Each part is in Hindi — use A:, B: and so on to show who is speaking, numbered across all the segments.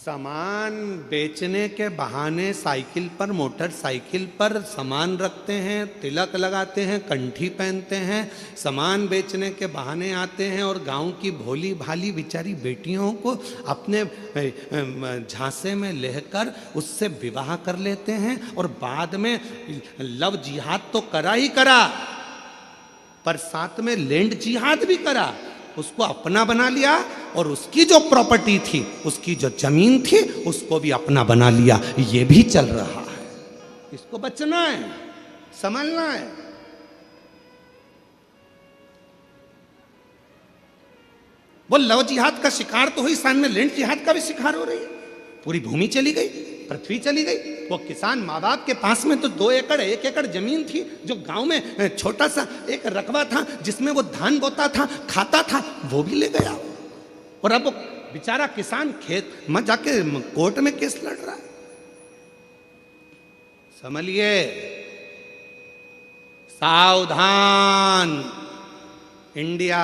A: सामान बेचने के बहाने साइकिल पर, मोटरसाइकिल पर सामान रखते हैं, तिलक लगाते हैं, कंठी पहनते हैं, सामान बेचने के बहाने आते हैं और गांव की भोली भाली बेचारी बेटियों को अपने झांसे में लेकर उससे विवाह कर लेते हैं और बाद में लव जिहाद तो करा ही करा, पर साथ में लैंड जिहाद भी करा, उसको अपना बना लिया और उसकी जो प्रॉपर्टी थी, उसकी जो जमीन थी, उसको भी अपना बना लिया। ये भी चल रहा है। इसको बचना है, संभलना है। वो लव जिहाद का शिकार तो हुई, साथ में लैंड जिहाद का भी शिकार हो रही है। पूरी भूमि चली गई, पृथ्वी चली गई। वो किसान माँ बाप के पास में तो 2 एकड़ 1 एकड़ जमीन थी, जो गांव में छोटा सा एक रकबा था जिसमें वो धान बोता था, खाता था, वो भी ले गया। और अब वो बेचारा किसान खेत में जाके कोर्ट में केस लड़ रहा है। समझिए, सावधान इंडिया,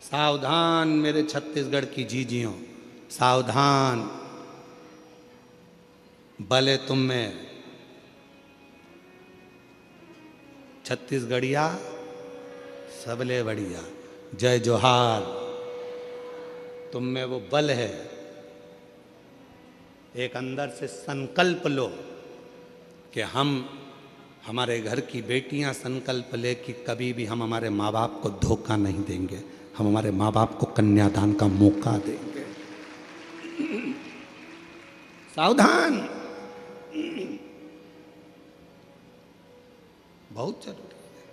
A: सावधान मेरे छत्तीसगढ़ की जीजियों, सावधान। भले तुम में छत्तीसगढ़िया सबले बढ़िया, जय जोहार। तुम में वो बल है, एक अंदर से संकल्प लो कि हम, हमारे घर की बेटियां संकल्प ले कि कभी भी हम हमारे माँ बाप को धोखा नहीं देंगे, हम हमारे माँ बाप को कन्यादान का मौका देंगे। सावधान, बहुत जरूरी है।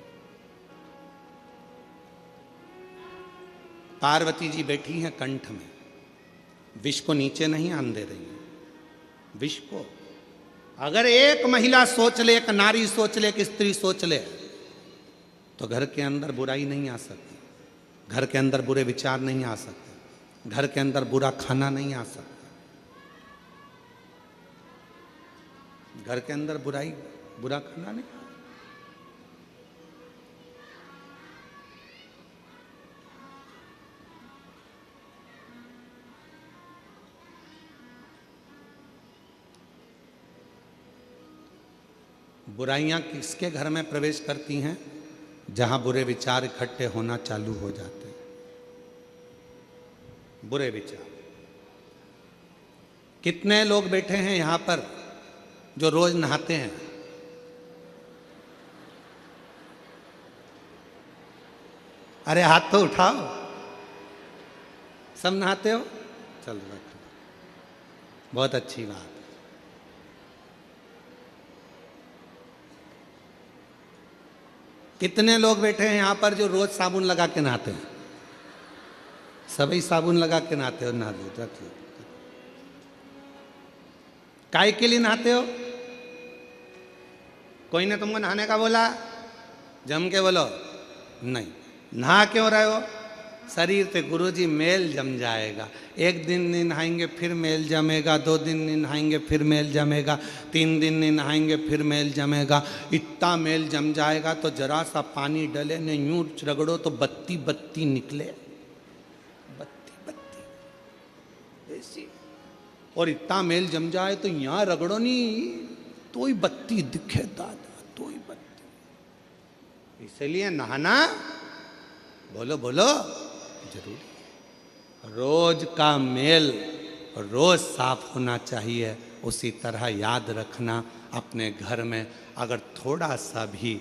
A: पार्वती जी बैठी हैं कंठ में, विष को नीचे नहीं आने दे रही हैं, विष को। अगर एक महिला सोच ले, एक नारी सोच ले, एक स्त्री सोच ले, तो घर के अंदर बुराई नहीं आ सकती, घर के अंदर बुरे विचार नहीं आ सकते, घर के अंदर बुरा खाना नहीं आ सकता, घर के अंदर बुराई, बुरा खाना नहीं। बुराइयां किसके घर में प्रवेश करती हैं? जहां बुरे विचार इकट्ठे होना चालू हो जाते हैं। बुरे विचार। कितने लोग बैठे हैं यहां पर जो रोज नहाते हैं? अरे हाथ तो उठाओ, सब नहाते हो? चल रखो, बहुत अच्छी बात। कितने लोग बैठे हैं यहां पर जो रोज साबुन लगा के नहाते हैं? सभी साबुन लगा के नहाते हो? नहा दो, रख लो। काय के लिए नहाते हो? कोई ने तुमको नहाने का बोला? जम के बोलो नहीं। नहा क्यों रहे हो? शरीर पे गुरुजी मेल जम जाएगा। एक दिन नहीं नहाएंगे फिर मेल जमेगा, 2 दिन नहीं नहाएंगे फिर मेल जमेगा, 3 दिन नहीं नहाएंगे फिर मेल जमेगा। इतना मेल जम जाएगा तो जरा सा पानी डले ने यूं रगड़ो तो बत्ती बत्ती निकले, बत्ती बत्ती ऐसी। और इतना मेल जम जाए तो यहाँ रगड़ो नहीं तो ही बत्ती दिखे दादा, तो ही बत्ती। इसलिए नहाना, बोलो बोलो, जरूरी। रोज का मेल रोज साफ होना चाहिए। उसी तरह याद रखना, अपने घर में अगर थोड़ा सा भी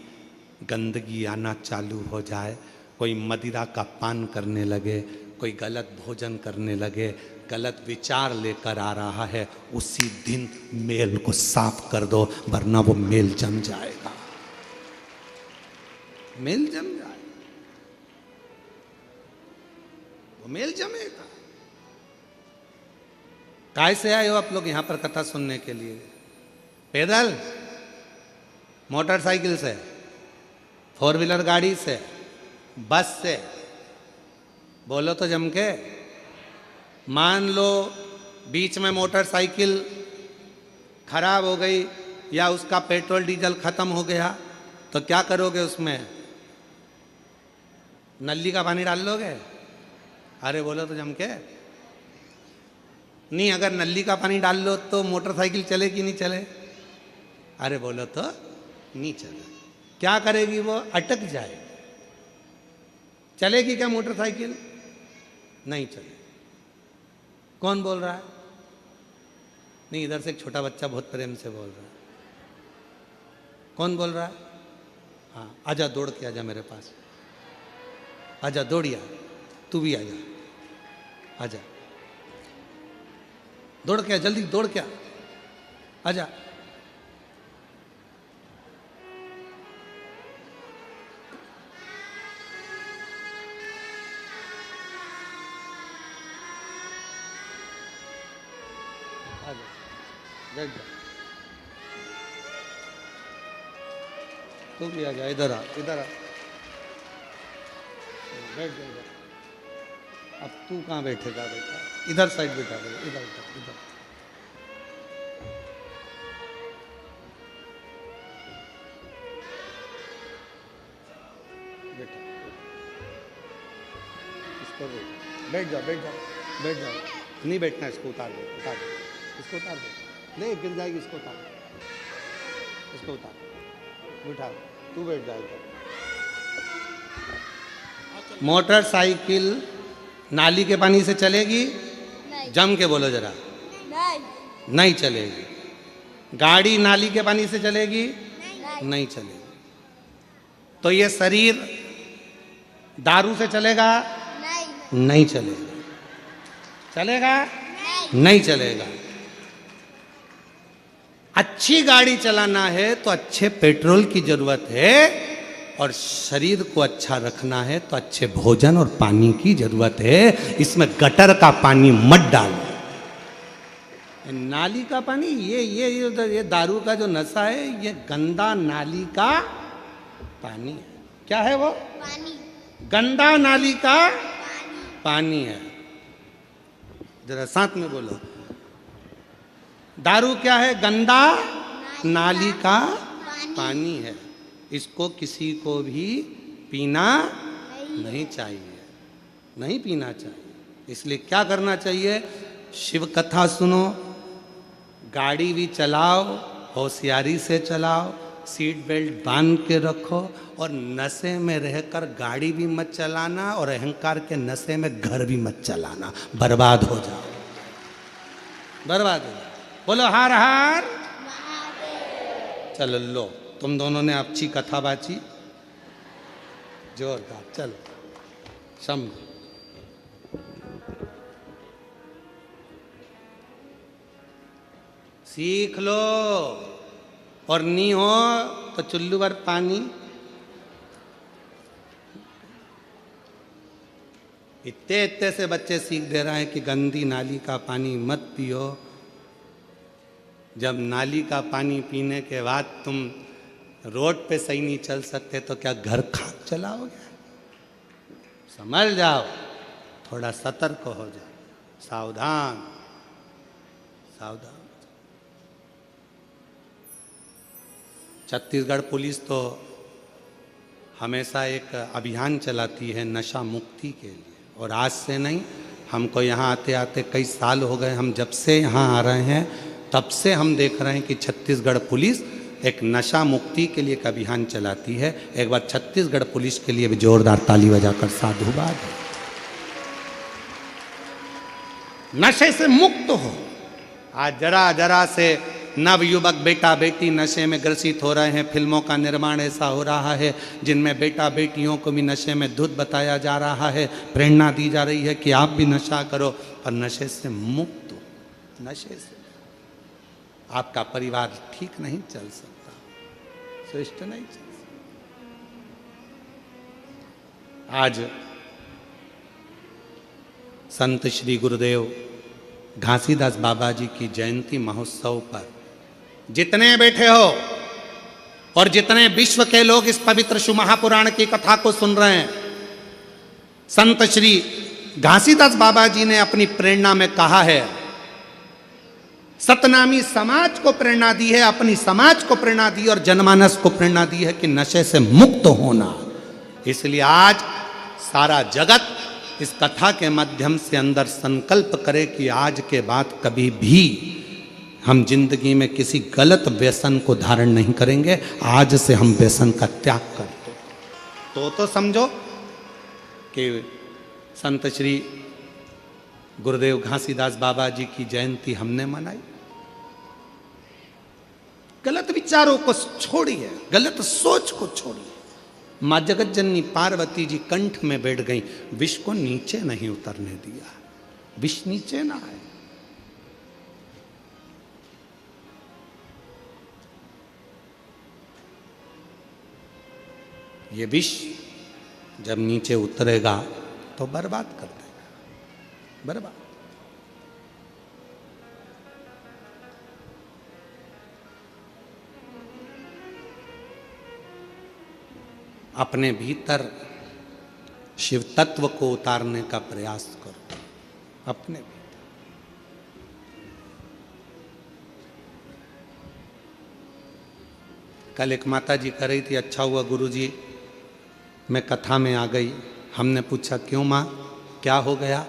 A: गंदगी आना चालू हो जाए, कोई मदिरा का पान करने लगे, कोई गलत भोजन करने लगे, गलत विचार लेकर आ रहा है, उसी दिन मेल को साफ कर दो, वरना वो मेल जम जाएगा, मेल जम जाएगा, वो मेल जमेगा। काय से आए हो आप लोग यहां पर कथा सुनने के लिए? पैदल, मोटरसाइकिल से, 4 व्हीलर गाड़ी से, बस से? बोलो तो जम के। मान लो बीच में मोटरसाइकिल खराब हो गई या उसका पेट्रोल डीजल खत्म हो गया तो क्या करोगे? उसमें नली का पानी डाल लोगे? अरे बोलो तो जम के। नहीं, अगर नली का पानी डाल लो तो मोटरसाइकिल चले कि नहीं चले? अरे बोलो तो नहीं चले। क्या करेगी वो? अटक जाए। चलेगी क्या मोटरसाइकिल? नहीं चले। कौन बोल रहा है? नहीं, इधर से एक छोटा बच्चा बहुत प्रेम से बोल रहा है। कौन बोल रहा है? हाँ, आजा, दौड़ के आजा मेरे पास। आजा, दौड़िया, तू भी आजा, आजा, दौड़ के आ, जल्दी दौड़ के आ, आजा। बैठ जा, तू भी आ जा, इधर आ, इधर आ, बैठ जा इधर। अब तू कहाँ बैठेगा बेटा? इधर साइड बैठा दे, इधर इधर इधर। बेटा इसको बैठ जा, बैठ जा, बैठ जा। नहीं बैठना, इसको उतार दे, उतार दे, इसको उतार दे। नहीं, गिर जाएगी, इसको उतार, इसको उतार, बिठा, तू बैठ जाएगा। मोटरसाइकिल नाली के पानी से चलेगी? नहीं। जम के बोलो जरा। नहीं, नहीं चलेगी। गाड़ी नाली के पानी से चलेगी? नहीं, नहीं चलेगी। तो ये शरीर दारू से चलेगा? नहीं, नहीं चलेगा। चलेगा? नहीं, नहीं चलेगा। अच्छी गाड़ी चलाना है तो अच्छे पेट्रोल की जरूरत है, और शरीर को अच्छा रखना है तो अच्छे भोजन और पानी की जरूरत है। इसमें गटर का पानी मत डालो। नाली का पानी, ये दारू का जो नशा है, ये गंदा नाली का पानी है। क्या है वो? पानी। गंदा नाली का पानी है। जरा साथ में बोलो। दारू क्या है? गंदा नाली का पानी है। इसको किसी को भी पीना नहीं चाहिए, नहीं पीना चाहिए। इसलिए क्या करना चाहिए? शिव कथा सुनो, गाड़ी भी चलाओ, होशियारी से चलाओ, सीट बेल्ट बांध के रखो, और नशे में रहकर गाड़ी भी मत चलाना, और अहंकार के नशे में घर भी मत चलाना। बर्बाद हो जाओ, बर्बाद हो जाओ। बोलो हार हार। चलो लो, तुम दोनों ने अच्छी कथा बाची, जोरदार। चलो शंभ, सीख लो, और नहीं हो तो चुल्लू भर पानी। इतने इतने से बच्चे सीख दे रहे हैं कि गंदी नाली का पानी मत पियो। जब नाली का पानी पीने के बाद तुम रोड पे सही नहीं चल सकते तो क्या घर खाक चलाओगे? समझ जाओ, थोड़ा सतर्क हो जाओ, सावधान सावधान। छत्तीसगढ़ पुलिस तो हमेशा एक अभियान चलाती है नशा मुक्ति के लिए, और आज से नहीं, हमको यहाँ आते आते कई साल हो गए। हम जब से यहाँ आ रहे हैं तब से हम देख रहे हैं कि छत्तीसगढ़ पुलिस एक नशा मुक्ति के लिए एक अभियान चलाती है। एक बार छत्तीसगढ़ पुलिस के लिए भी जोरदार ताली बजाकर साधुवाद। नशे से मुक्त हो। आज जरा जरा से नवयुवक बेटा बेटी नशे में ग्रसित हो रहे हैं। फिल्मों का निर्माण ऐसा हो रहा है जिनमें बेटा बेटियों को भी नशे में धुत बताया जा रहा है, प्रेरणा दी जा रही है कि आप भी नशा करो, पर नशे से मुक्त हो। नशे से आपका परिवार ठीक नहीं चल सकता, श्रेष्ठ नहीं चल सकता। आज संत श्री गुरुदेव घासीदास बाबा जी की जयंती महोत्सव पर जितने बैठे हो और जितने विश्व के लोग इस पवित्र शिव महापुराण की कथा को सुन रहे हैं, संत श्री घासीदास बाबा जी ने अपनी प्रेरणा में कहा है, सतनामी समाज को प्रेरणा दी है, अपनी समाज को प्रेरणा दी और जनमानस को प्रेरणा दी है कि नशे से मुक्त होना। इसलिए आज सारा जगत इस कथा के माध्यम से अंदर संकल्प करे कि आज के बाद कभी भी हम जिंदगी में किसी गलत व्यसन को धारण नहीं करेंगे। आज से हम व्यसन का त्याग करते तो समझो कि संत श्री गुरुदेव घासीदास बाबा जी की जयंती हमने मनाई। गलत विचारों को छोड़िए, गलत सोच को छोड़िए। माँ जगत जननी पार्वती जी कंठ में बैठ गई, विष को नीचे नहीं उतरने दिया। विष नीचे ना आए। ये विष जब नीचे उतरेगा तो बर्बाद कर देगा, बर्बाद। अपने भीतर शिव तत्व को उतारने का प्रयास करो, अपने भीतर। कल एक माता जी कह रही थी, अच्छा हुआ गुरुजी मैं कथा में आ गई। हमने पूछा क्यों माँ, क्या हो गया?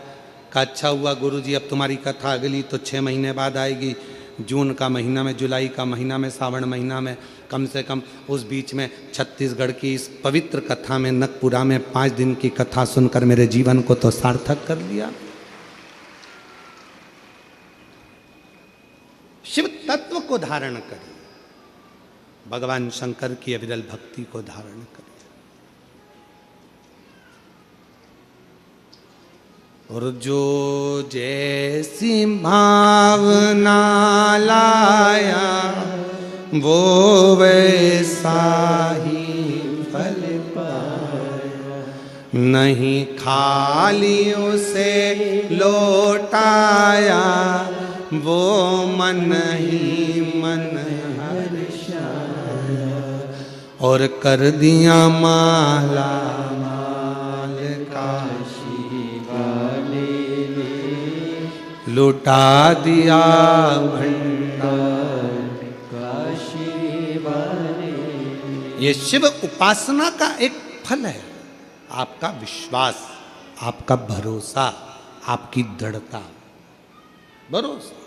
A: कहा अच्छा हुआ गुरुजी अब तुम्हारी कथा अगली तो 6 महीने बाद आएगी, जून का महीना में, जुलाई का महीना में, सावन महीना में। कम से कम उस बीच में छत्तीसगढ़ की इस पवित्र कथा में, नकपुरा में 5 दिन की कथा सुनकर मेरे जीवन को तो सार्थक कर लिया। शिव तत्व को धारण करिए, भगवान शंकर की अविरल भक्ति को धारण करिए। और जो जैसी भावना लाया वो वैसा ही फल पाया, नहीं खाली उसे लौटाया वो मन ही मन हर्षाया, और कर दिया माला माल काशी वाले ने, लुटा दिया भंडार काशी वाले। ये शिव उपासना का एक फल है। आपका विश्वास, आपका भरोसा, आपकी दृढ़ता, भरोसा।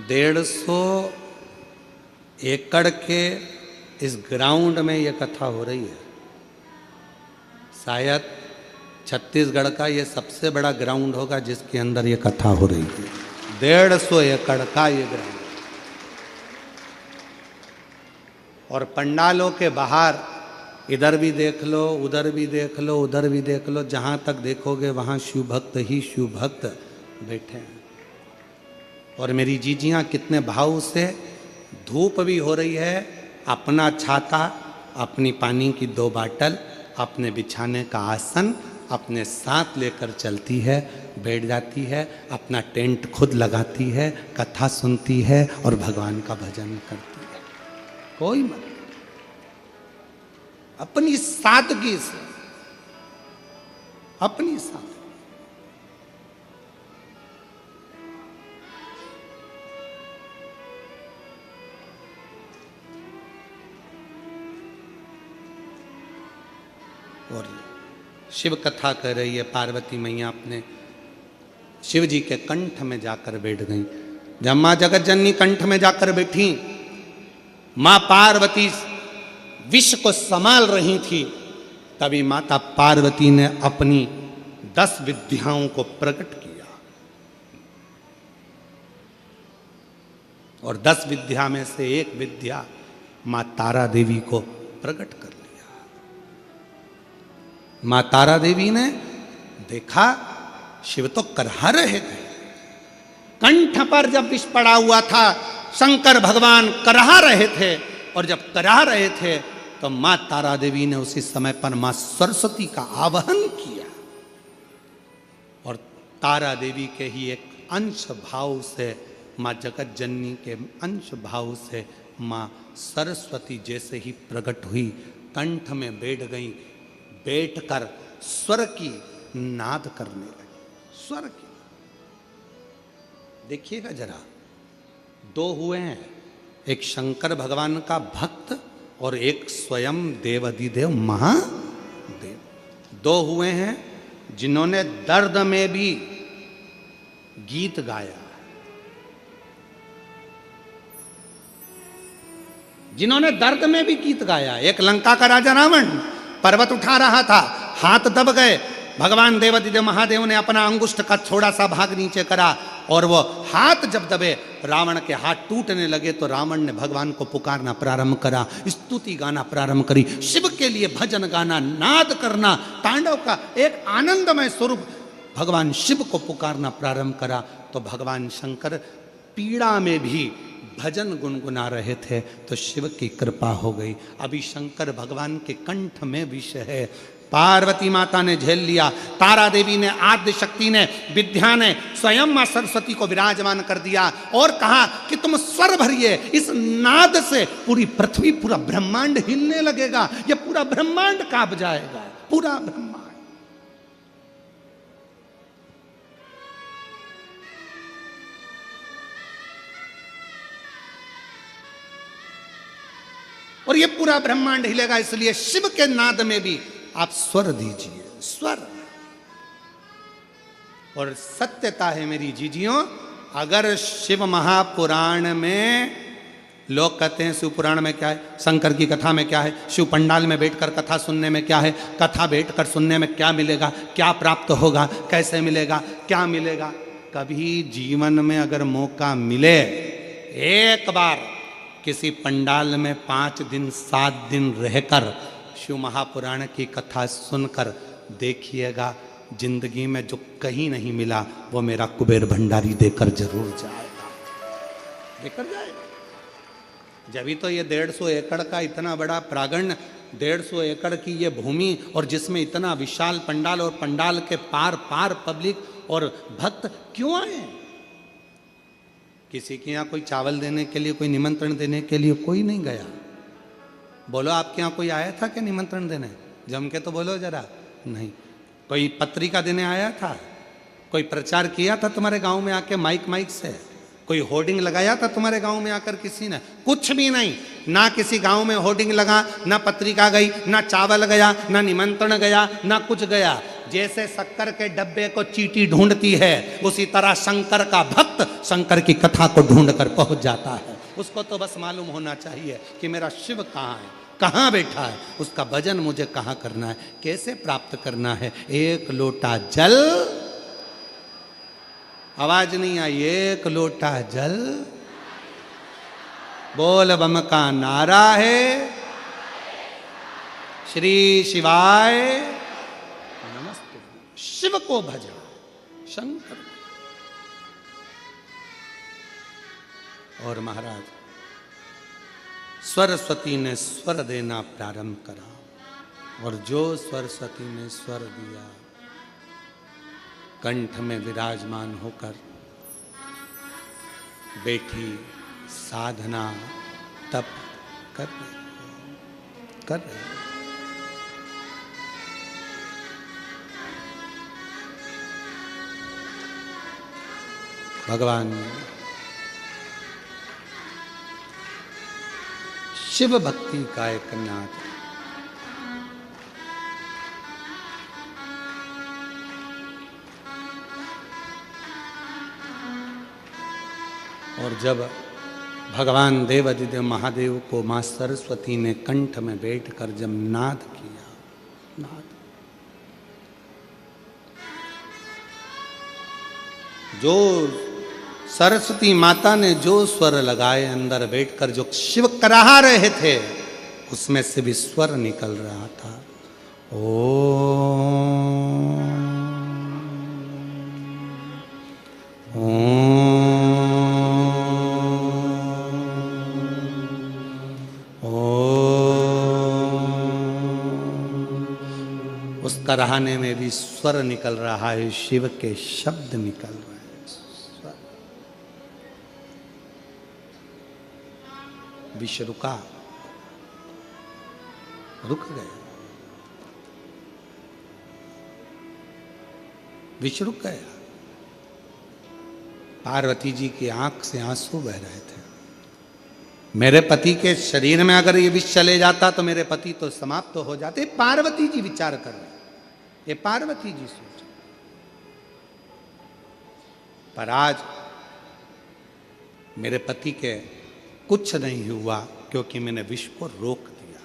A: डेढ़ 150 एकड़ के इस ग्राउंड में यह कथा हो रही है। शायद छत्तीसगढ़ का ये सबसे बड़ा ग्राउंड होगा जिसके अंदर ये कथा हो रही है। 150 एकड़ का ये ग्राउंड, और पंडालों के बाहर इधर भी देख लो, उधर भी देख लो, उधर भी देख लो, जहाँ तक देखोगे वहाँ शिव भक्त ही शिव भक्त बैठे हैं। और मेरी जीजियाँ कितने भाव से, धूप भी हो रही है, अपना छाता, अपनी पानी की 2 बाटल, अपने बिछाने का आसन अपने साथ लेकर चलती है, बैठ जाती है, अपना टेंट खुद लगाती है, कथा सुनती है और भगवान का भजन करती है। कोई मत, अपनी सादगी से, अपनी सादगी। और शिव कथा कर रही है पार्वती मैया, अपने शिव जी के कंठ में जाकर बैठ गई। जब माँ जगत जननी कंठ में जाकर बैठी, माँ पार्वती विष को संभाल रही थी, तभी माता पार्वती ने अपनी 10 विद्याओं को प्रकट किया। और 10 विद्या में से एक विद्या माँ तारा देवी को प्रकट कर लिया। माँ तारा देवी ने देखा शिव तो करहा रहे थे, कंठ पर जब विष पड़ा हुआ था शंकर भगवान करहा रहे थे, और जब करहा रहे थे तो माँ तारा देवी ने उसी समय पर माँ सरस्वती का आवाहन किया, और तारा देवी के ही एक अंश भाव से, माँ जगत जननी के अंश भाव से माँ सरस्वती जैसे ही प्रकट हुई, कंठ में बैठ गई, बैठकर स्वर की नाद करने लगी। स्वर की, देखिएगा जरा, 2 हुए हैं, एक शंकर भगवान का भक्त और एक स्वयं देवाधिदेव महादेव। दो हुए हैं जिन्होंने दर्द में भी गीत गाया, जिन्होंने दर्द में भी गीत गाया। एक लंका का राजा रावण पर्वत उठा रहा था, हाथ दब गए, भगवान देवाधिदेव महादेव ने अपना अंगुष्ठ का थोड़ा सा भाग नीचे करा और वो हाथ जब दबे रावण के हाथ टूटने लगे तो रावण ने भगवान को पुकारना प्रारंभ करा, स्तुति गाना प्रारंभ करी, शिव के लिए भजन गाना, नाद करना, तांडव का एक आनंदमय स्वरूप भगवान शिव को पुकारना प्रारंभ करा। तो भगवान शंकर पीड़ा में भी भजन गुनगुना रहे थे तो शिव की कृपा हो गई। अभी शंकर भगवान के कंठ में विष है, पार्वती माता ने झेल लिया, तारा देवी ने, आद्य शक्ति ने, विद्या ने, स्वयं मां सरस्वती को विराजमान कर दिया और कहा कि तुम स्वर भरिए, इस नाद से पूरी पृथ्वी, पूरा ब्रह्मांड हिलने लगेगा, ये पूरा ब्रह्मांड कांप जाएगा, पूरा ब्रह्मांड। और ये पूरा ब्रह्मांड हिलेगा, इसलिए शिव के नाद में भी आप स्वर दीजिए, स्वर। और सत्यता है मेरी जीजियों, अगर शिव महापुराण में लोग कहते हैं शिव पुराण में क्या है, शंकर की कथा में क्या है, शिव पंडाल में बैठकर कथा सुनने में क्या है, कथा बैठकर सुनने में क्या मिलेगा, क्या प्राप्त होगा, कैसे मिलेगा, क्या मिलेगा। कभी जीवन में अगर मौका मिले, एक बार किसी पंडाल में 5 दिन 7 दिन रहकर शिव महापुराण की कथा सुनकर देखिएगा, जिंदगी में जो कहीं नहीं मिला वो मेरा कुबेर भंडारी देकर जरूर जाएगा, देकर जाएगा। जब तो ये 150 एकड़ का इतना बड़ा प्रांगण, 150 एकड़ की ये भूमि और जिसमें इतना विशाल पंडाल और पंडाल के पार पार पब्लिक और भक्त क्यों आए? किसी के यहाँ कोई चावल देने के लिए, कोई निमंत्रण देने के लिए कोई नहीं गया। बोलो आपके यहाँ कोई आया था क्या निमंत्रण देने? जम के तो बोलो जरा। नहीं। कोई पत्रिका देने आया था? कोई प्रचार किया था तुम्हारे गांव में आके माइक से? कोई होर्डिंग लगाया था तुम्हारे गांव में आकर किसी ने? कुछ भी नहीं। ना किसी गांव में होर्डिंग लगा, ना पत्रिका गई, ना चावल गया, ना निमंत्रण गया, ना कुछ गया। जैसे शक्कर के डब्बे को चींटी ढूंढती है, उसी तरह शंकर का भक्त शंकर की कथा को ढूंढ कर पहुंच जाता है। उसको तो बस मालूम होना चाहिए कि मेरा शिव कहाँ है, कहाँ बैठा है, उसका भजन मुझे कहाँ करना है, कैसे प्राप्त करना है। एक लोटा जल, आवाज नहीं आई, एक लोटा जल, बोल बम का नारा है, श्री शिवाय नमस्ते। शिव को भजा, शंकर। और महाराज सरस्वती ने स्वर देना प्रारंभ करा और जो सरस्वती ने स्वर दिया, कंठ में विराजमान होकर बैठी साधना तप कर रहे। भगवान शिव भक्ति का एक नाद, और जब भगवान देवाधिदेव महादेव को मां सरस्वती ने कंठ में बैठकर जब नाद किया, नाद, जो सरस्वती माता ने जो स्वर लगाए अंदर बैठकर, जो शिव कराह रहे थे, उसमें से भी स्वर निकल रहा था। उस कराहने में भी स्वर निकल रहा है, शिव के शब्द निकल रहे हैं। विश्व रुका, रुक गया, विश्व रुक गया। पार्वती जी की आंख से आंसू बह रहे थे। मेरे पति के शरीर में अगर ये विष चले जाता तो मेरे पति तो समाप्त तो हो जाते। पार्वती जी विचार कर रहे, ये पार्वती जी सोच। पर आज मेरे पति के कुछ नहीं हुआ क्योंकि मैंने विष को रोक दिया।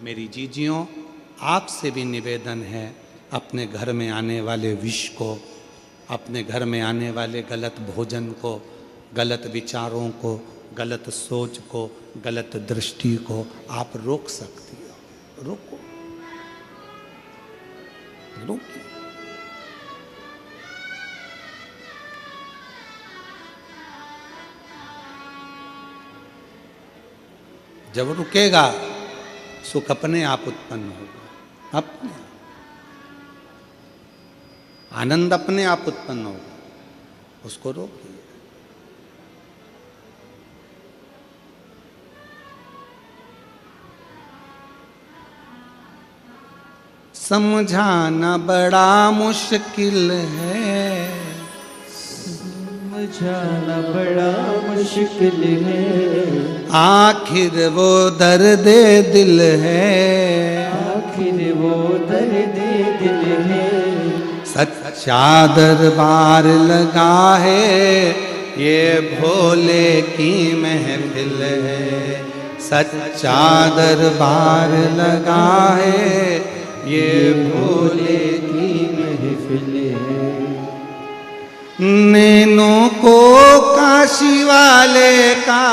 A: मेरी जीजियों, आपसे भी निवेदन है, अपने घर में आने वाले विष को, अपने घर में आने वाले गलत भोजन को, गलत विचारों को, गलत सोच को, गलत दृष्टि को आप रोक सकती हो। रोको, रोकिए। जब रुकेगा सुख अपने आप उत्पन्न होगा, अपने आप। आनंद अपने आप उत्पन्न होगा, उसको रोकिए। समझाना बड़ा मुश्किल है,
B: समझाना बड़ा मुश्किल है,
A: आखिर वो दर्द दिल है,
B: आखिर वो दर्द दिल है।
A: सच्चा दरबार लगा है, ये भोले की महफिल है। सच्चा दरबार लगा है, ये भोले की महफिल है। नैनों को काशी वाले का,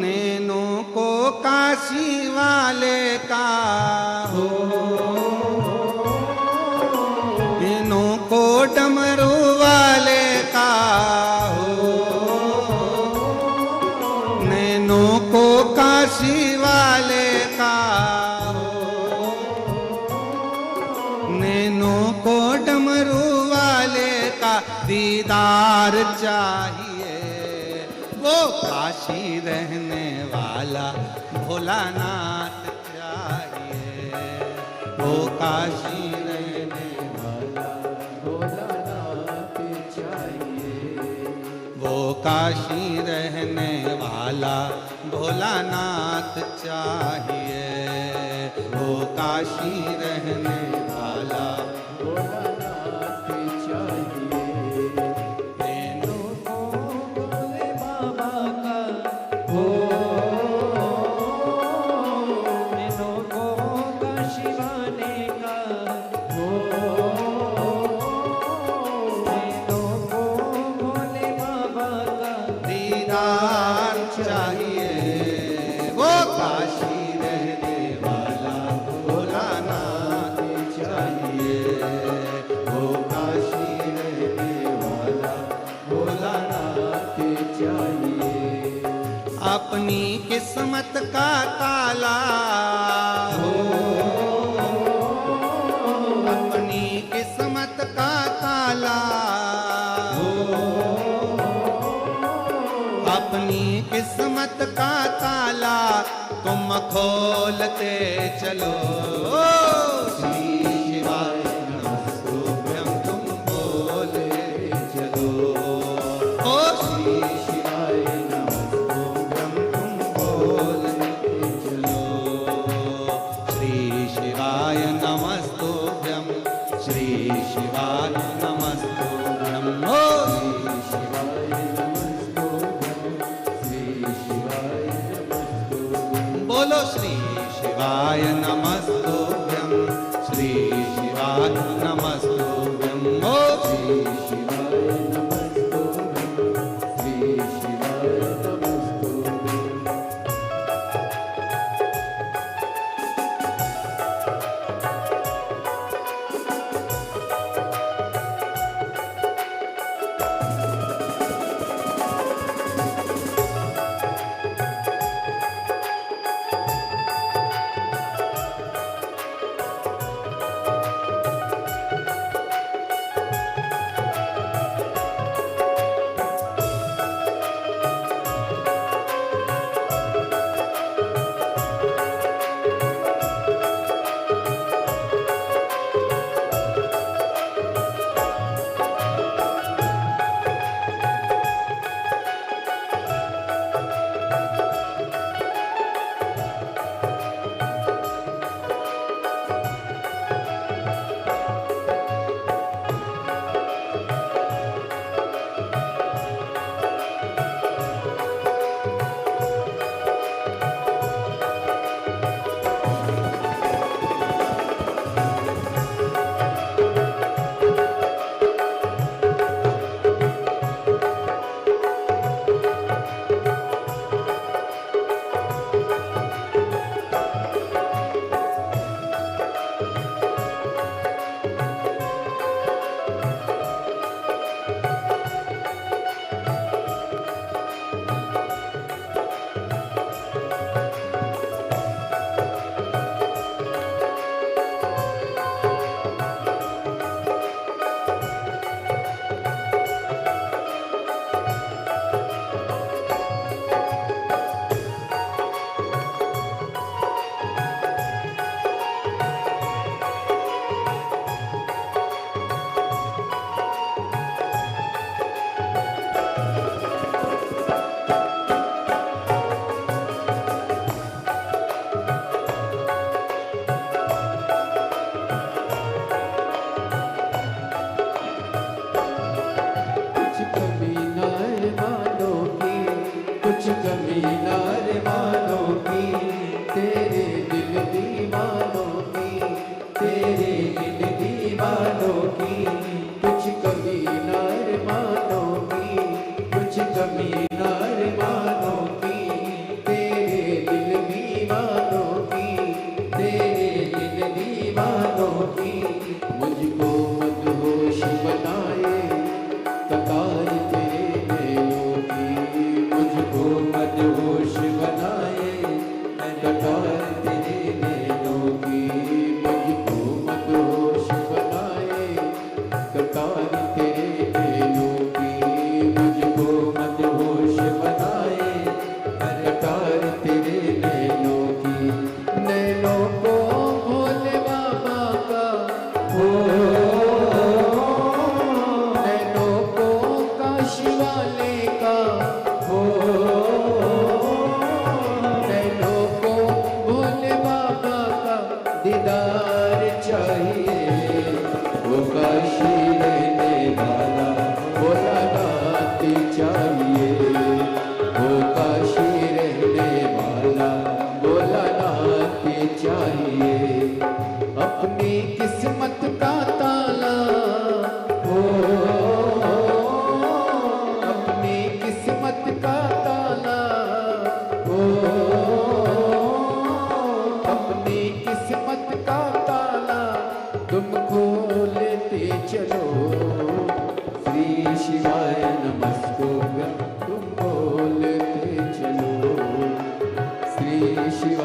A: नैनों को काशी वाले का, नैनों को डमरू वाले का, नैनों को काशी वाले का, नैनों को डमरू वाले का दीदार चाहिए। वो काशी रहने वाला भोलानाथ चाहिए, वो काशी रहने वाला भोलानाथ चाहिए, वो काशी रहने वाला भोलानाथ चाहिए, वो काशी रहने वाला भोलानाथ चाहिए। नैनों को भोले बाबा का,
B: हो नैनों को काशी वाले का, हो नैनों को भोले बाबा का
A: दीदार चाहिए, वो काशी रहने वाला भोलानाथ चाहिए, वो काशी रहने वाला भोलानाथ चाहिए। अपनी किस्मत का ताला हो, अपनी किस्मत का ताला हो, अपनी किस्मत का ताला तुम खोलते चलो। श्री शिवाय नमस्तुभ्यं तुम बोलते चलो, ओ श्री शिवाय नमस्तुभ्यं तुम बोलते चलो। श्री शिवाय नमस्तुभ्यं, श्री शिवाय नमस्तुभ्यं, ओ श्री शिवाय नमस्तुभ्यं, श्री शिवाय नमस्तुभ्यं। बोलो श्री शिवाय नमस्तुभ्यं, श्री शिवाय नमस्तुभ्यं, ओ श्री शिवाय नमस्तुभ्यं, श्री शिवाय नमस्तुभ्यं।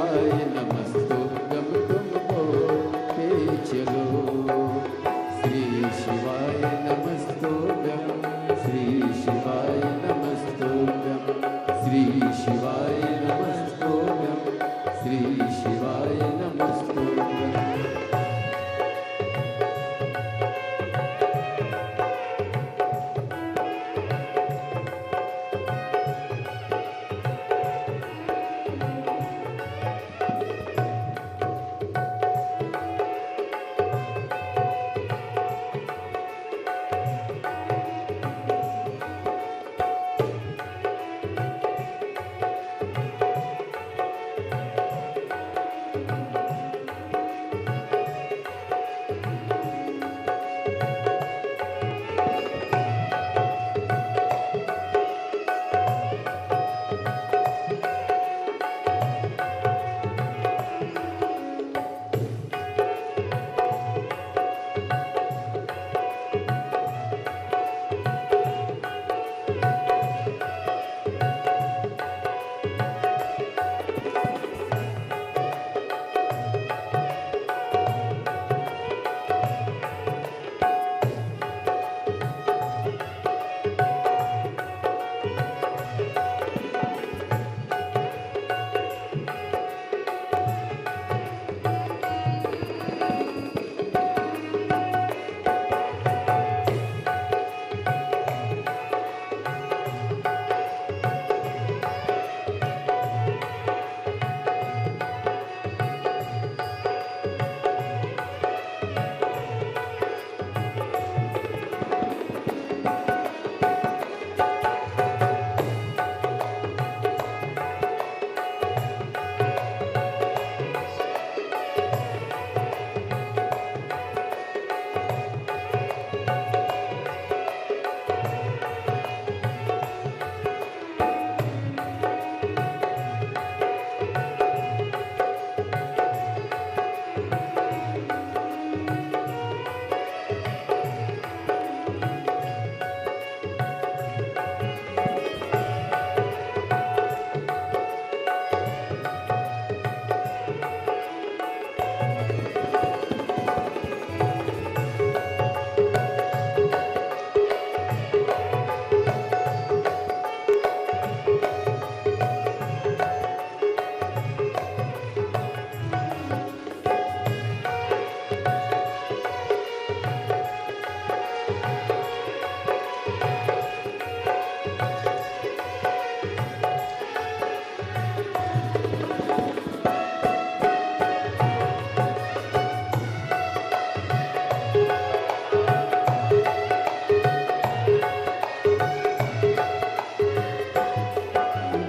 B: शिवाय नमस्तुभ्यं तुम बोलते चलो। श्री शिवाय नमस्तुभ्यं, श्री शिवाय नमस्तुभ्यं, श्री शिवाय नमस्तुभ्यं, श्री शिवाय नमस्तुभ्यं।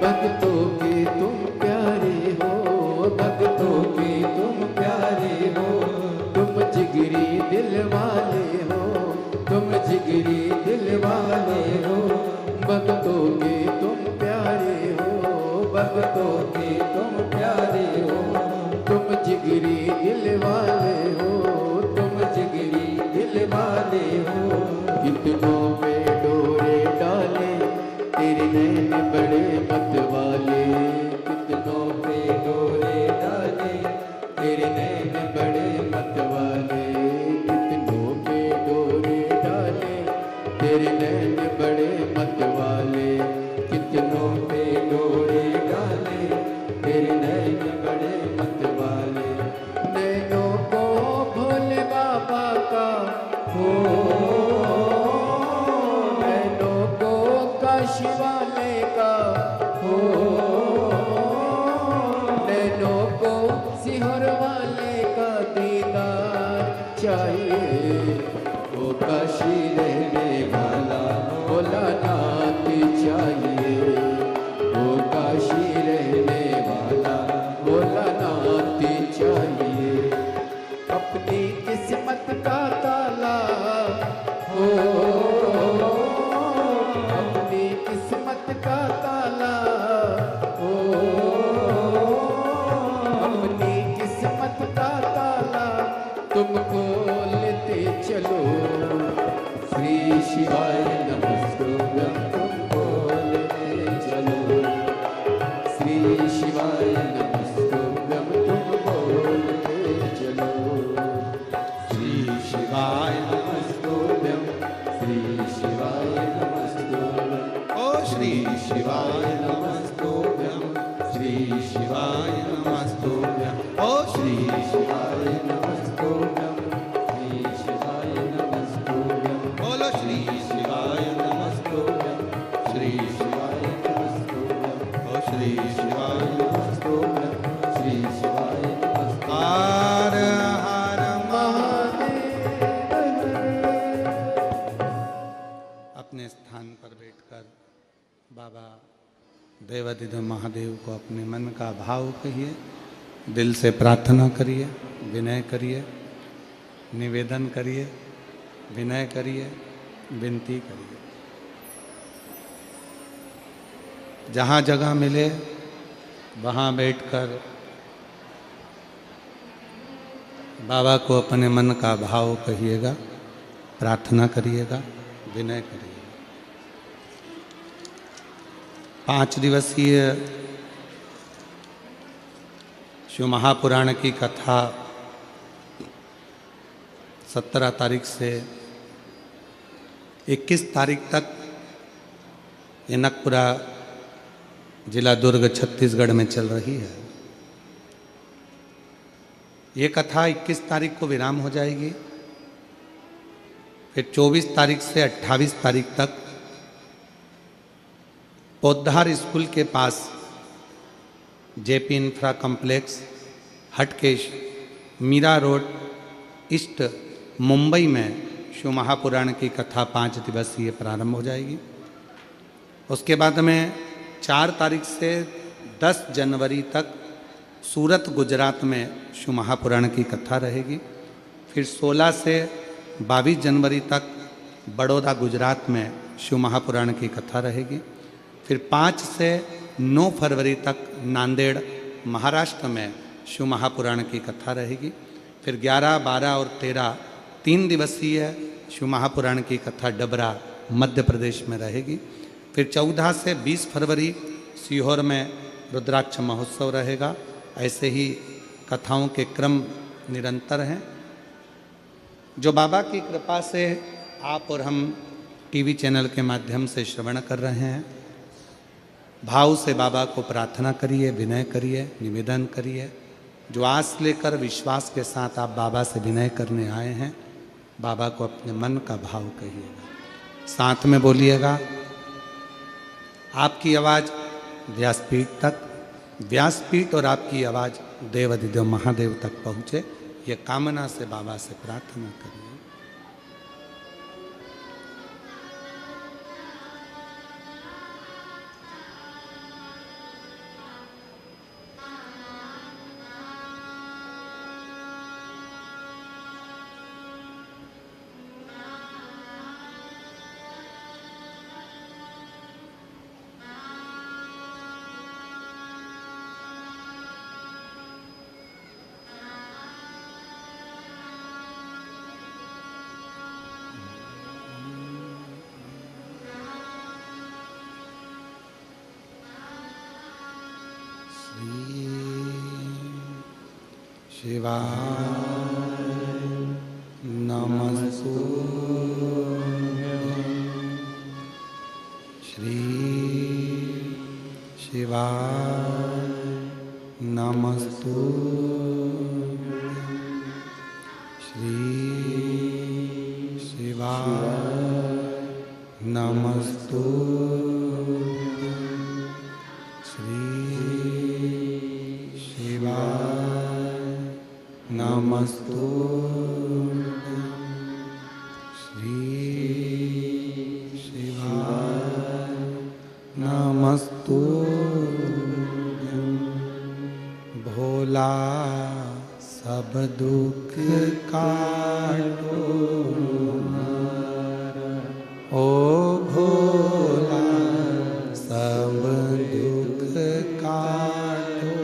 B: भक्तों के तुम प्यारे हो, भक्तों के तुम प्यारे हो, तुम जिगरी दिल वाले हो, तुम जिगरी दिल वाले हो। भक्तों के तुम प्यारे हो, भक्तों के तुम प्यारे हो, तुम जिगरी दिल वाले हो, तुम जिगरी दिल वाले हो। कितनों पे डोरे डाले तेरे नैन बड़े मत वाले, कितनों पे डोरे डाले तेरे नैन बड़े मत वाले, कितनों पे डोरे डाले तेरे नैन बड़े मत वाले, कितनों पे डोरे डाले तेरे नैन बड़े मत वाले। नैनों को भोले बाबा का हो
A: देवादिदेव महादेव को अपने मन का भाव कहिए, दिल से प्रार्थना करिए, विनय करिए, निवेदन करिए, विनय करिए, विनती करिए। जहाँ जगह मिले वहाँ बैठकर बाबा को अपने मन का भाव कहिएगा, प्रार्थना करिएगा, विनय करिएगा। 5 दिवसीय शिव महापुराण की कथा 17 तारीख से 21 तारीख तक इनकपुरा जिला दुर्ग छत्तीसगढ़ में चल रही है। ये कथा 21 तारीख को विराम हो जाएगी, फिर 24 तारीख से 28 तारीख तक पौधार स्कूल के पास JP infra complex, Hatkesh, Mira road east, Mumbai में शिव महापुराण की कथा 5 दिवसीय प्रारंभ हो जाएगी। उसके बाद में 4 तारीख से 10 जनवरी तक सूरत गुजरात में शिव महापुराण की कथा रहेगी। फिर 16 से 22 जनवरी तक बड़ौदा गुजरात में शिव महापुराण की कथा रहेगी। फिर 5 से 9 फरवरी तक नांदेड़ महाराष्ट्र में शिव महापुराण की कथा रहेगी। फिर 11, 12 और 13 3 दिवसीय शिव महापुराण की कथा डबरा मध्य प्रदेश में रहेगी। फिर 14 से 20 फरवरी सीहोर में रुद्राक्ष महोत्सव रहेगा। ऐसे ही कथाओं के क्रम निरंतर हैं, जो बाबा की कृपा से आप और हम टीवी चैनल के माध्यम से श्रवण कर रहे हैं। भाव से बाबा को प्रार्थना करिए, विनय करिए, निवेदन करिए। जो आस लेकर विश्वास के साथ आप बाबा से विनय करने आए हैं, बाबा को अपने मन का भाव कहिएगा, साथ में बोलिएगा। आपकी आवाज़ व्यासपीठ तक, व्यासपीठ और आपकी आवाज़ देवादिदेव महादेव तक पहुँचे, ये कामना से बाबा से प्रार्थना करिए। शिवाय नमस्तुभ्यं, श्री शिवाय नमस्तुभ्यं, श्री शिवाय नमस्तुभ्यं, श्री शिवाय नमस्तुभ्यं, श्री शिवाय नमस्तुभ्यं। भोला सब दुख काटो ओ भोला सब दुख काटो।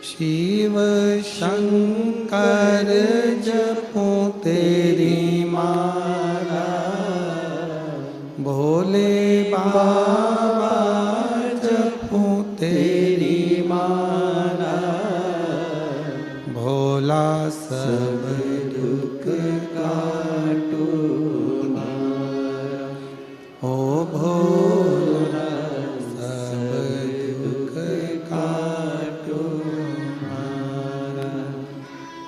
A: शिव शंकर जपो तेरी माला, भोले बाबा जपो तेरी माला। भोला सब दुख काटो ओ भोला सब दुख काटो।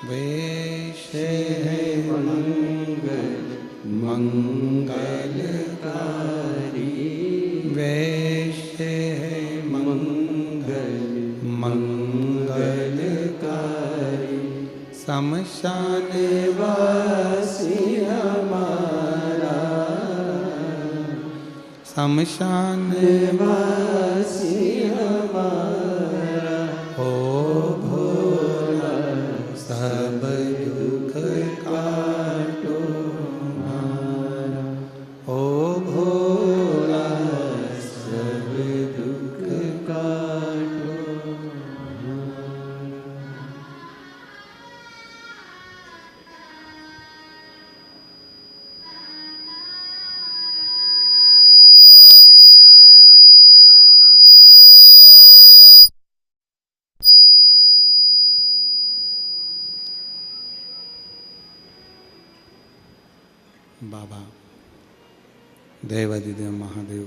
A: वेश है मंगलकारी, वेश है मंगलकारी। शमशान वासी हमारा, शमशान
B: वासी हमारा
A: हो भोला सब दुख
B: काटो हमारा
A: हो भोला
B: सब दुख काटो
A: बाबा देवाधिदेव महादेव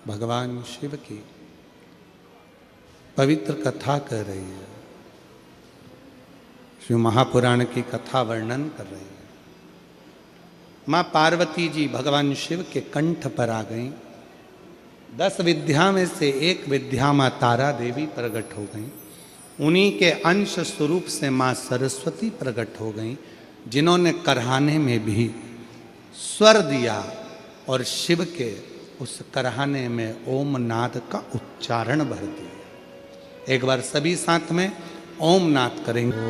A: भगवान शिव की पवित्र कथा कर रही है। शिव महापुराण की कथा वर्णन कर रही है। माँ पार्वती जी भगवान शिव के कंठ पर आ गईं। 10 विद्या में से एक विद्या माँ तारा देवी प्रकट हो गईं। उन्हीं के अंश स्वरूप से माँ सरस्वती प्रकट हो गईं, जिन्होंने करहाने में भी स्वर दिया और शिव के उस करहाने में ओम नाद का उच्चारण भर दिया। एक बार सभी साथ में ओम नाद करेंगे।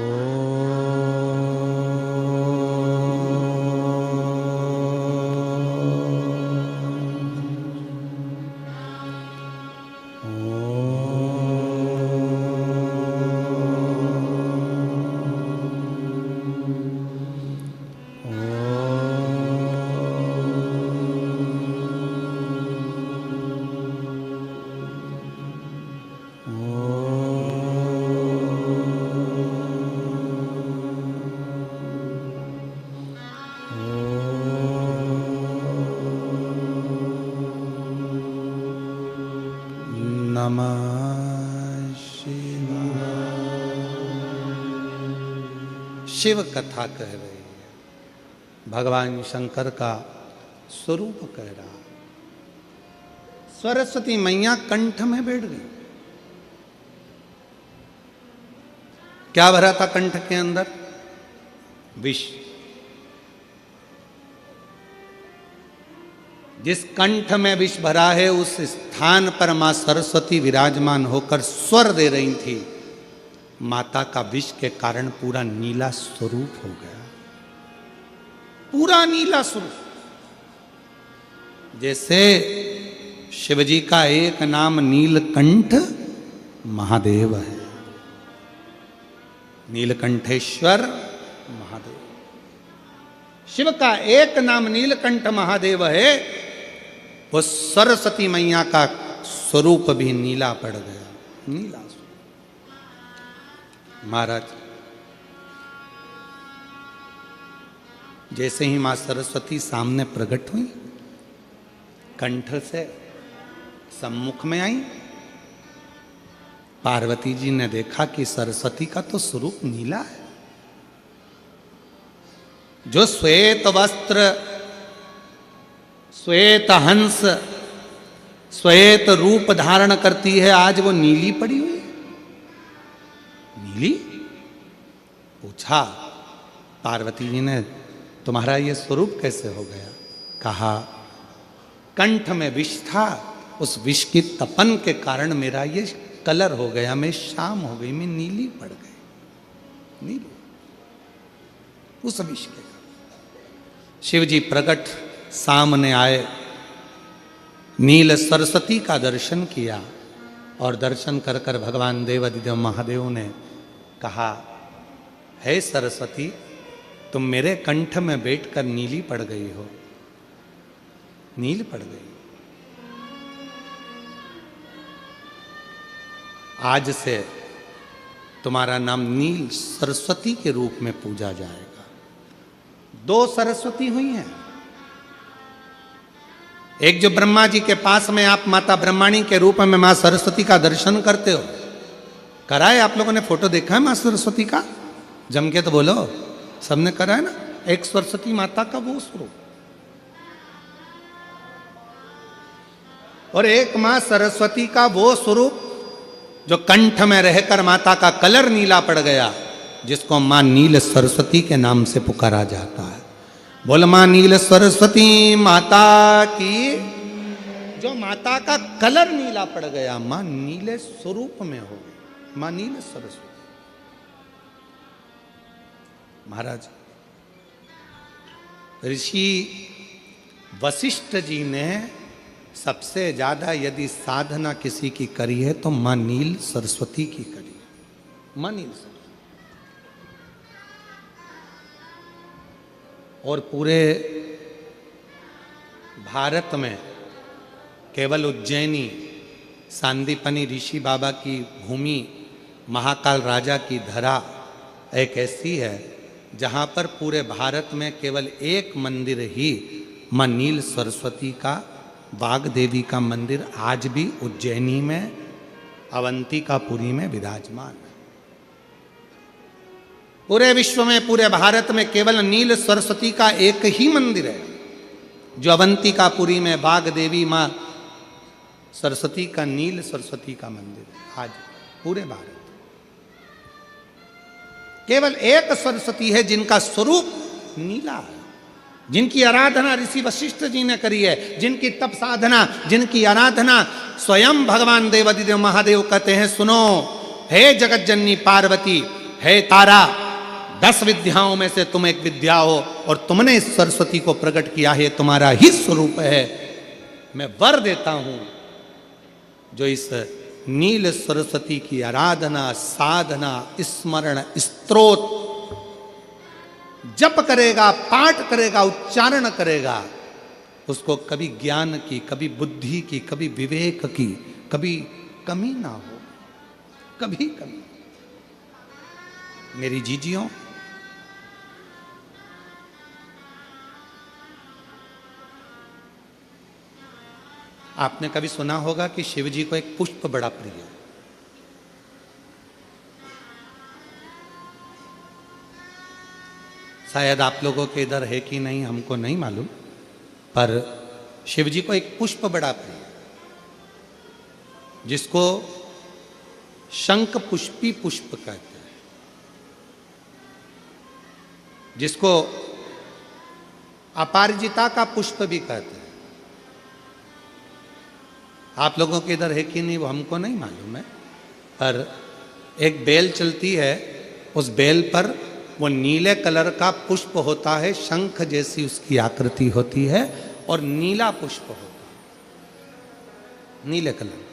A: शिव कथा कह रही है, भगवान शंकर का स्वरूप कह रहा। सरस्वती मैया कंठ में बैठ गई। क्या भरा था कंठ के अंदर? विष। जिस कंठ में विष भरा है उस स्थान पर मां सरस्वती विराजमान होकर स्वर दे रही थी। माता का विष के कारण पूरा नीला स्वरूप हो गया, पूरा नीला स्वरूप। जैसे शिवजी का एक नाम नीलकंठ महादेव है, नीलकंठेश्वर महादेव। शिव का एक नाम नीलकंठ महादेव है। वो सरस्वती मैया का स्वरूप भी नीला पड़ गया, नीला। महाराज, जैसे ही मां सरस्वती सामने प्रकट हुई, कंठ से सम्मुख में आई, पार्वती जी ने देखा कि सरस्वती का तो स्वरूप नीला है। जो श्वेत वस्त्र, श्वेत हंस, श्वेत रूप धारण करती है, आज वो नीली पड़ी हुई है। नीली? पूछा पार्वती जी ने, तुम्हारा ये स्वरूप कैसे हो गया? कहा, कंठ में विष था, उस विष की तपन के कारण मेरा ये कलर हो गया, मैं शाम हो गई, मैं नीली पड़ गई। नीली उस विष के। शिव जी प्रकट सामने आए, नील सरस्वती का दर्शन किया और दर्शन कर कर भगवान देवाधिदेव महादेव ने कहा, हे सरस्वती, तुम मेरे कंठ में बैठकर नीली पड़ गई हो, नील पड़ गई। आज से तुम्हारा नाम नील सरस्वती के रूप में पूजा जाएगा। 2 सरस्वती हुई हैं। एक जो ब्रह्मा जी के पास में आप माता ब्रह्माणी के रूप में मां सरस्वती का दर्शन करते हो, कराए आप लोगों ने? फोटो देखा है मां सरस्वती का? जम के तो बोलो, सबने करा है ना? एक सरस्वती माता का वो स्वरूप, और एक मां सरस्वती का वो स्वरूप जो कंठ में रहकर माता का कलर नीला पड़ गया, जिसको मां नील सरस्वती के नाम से पुकारा जाता है। बोल मां नील सरस्वती माता की। जो माता का कलर नीला पड़ गया, मां नीले स्वरूप में हो, मां नील सरस्वती। महाराज ऋषि वशिष्ठ जी ने सबसे ज्यादा यदि साधना किसी की करी है तो मां नील सरस्वती की करी है, मां नील सरस्वती। और पूरे भारत में केवल उज्जैनी सांदीपनी ऋषि बाबा की भूमि, महाकाल राजा की धरा एक ऐसी है जहाँ पर पूरे भारत में केवल एक मंदिर ही मां नील सरस्वती का, बाग देवी का मंदिर आज भी उज्जैनी में अवंतिकापुरी में विराजमान है। पूरे विश्व में, पूरे भारत में केवल नील सरस्वती का एक ही मंदिर है जो अवंतिकापुरी में बाग देवी मां सरस्वती का, नील सरस्वती का मंदिर है। आज पूरे भारत केवल एक सरस्वती है जिनका स्वरूप नीला है, जिनकी आराधना ऋषि वशिष्ठ जी ने करी है, जिनकी तप साधना, जिनकी आराधना स्वयं भगवान देवादिदेव महादेव कहते हैं, सुनो हे जगत जननी पार्वती, हे तारा, 10 विद्याओं में से तुम एक विद्या हो और तुमने इस सरस्वती को प्रकट किया है, तुम्हारा ही स्वरूप है। मैं वर देता हूं जो इस नील सरस्वती की आराधना, साधना, स्मरण, स्तोत्र जप करेगा, पाठ करेगा, उच्चारण करेगा, उसको कभी ज्ञान की, कभी बुद्धि की, कभी विवेक की, कभी कमी ना हो, कभी कमी। मेरी जीजियों, आपने कभी सुना होगा कि शिव जी को एक पुष्प बड़ा प्रिय है। शायद आप लोगों के इधर है कि नहीं हमको नहीं मालूम, पर शिव जी को एक पुष्प बड़ा प्रिय है जिसको शंख पुष्पी पुष्प कहते हैं, जिसको अपराजिता का पुष्प भी कहते हैं। आप लोगों के इधर है कि नहीं वो हमको नहीं मालूम है, पर एक बेल चलती है, उस बेल पर वो नीले कलर का पुष्प होता है, शंख जैसी उसकी आकृति होती है और नीला पुष्प होता है, नीले कलर।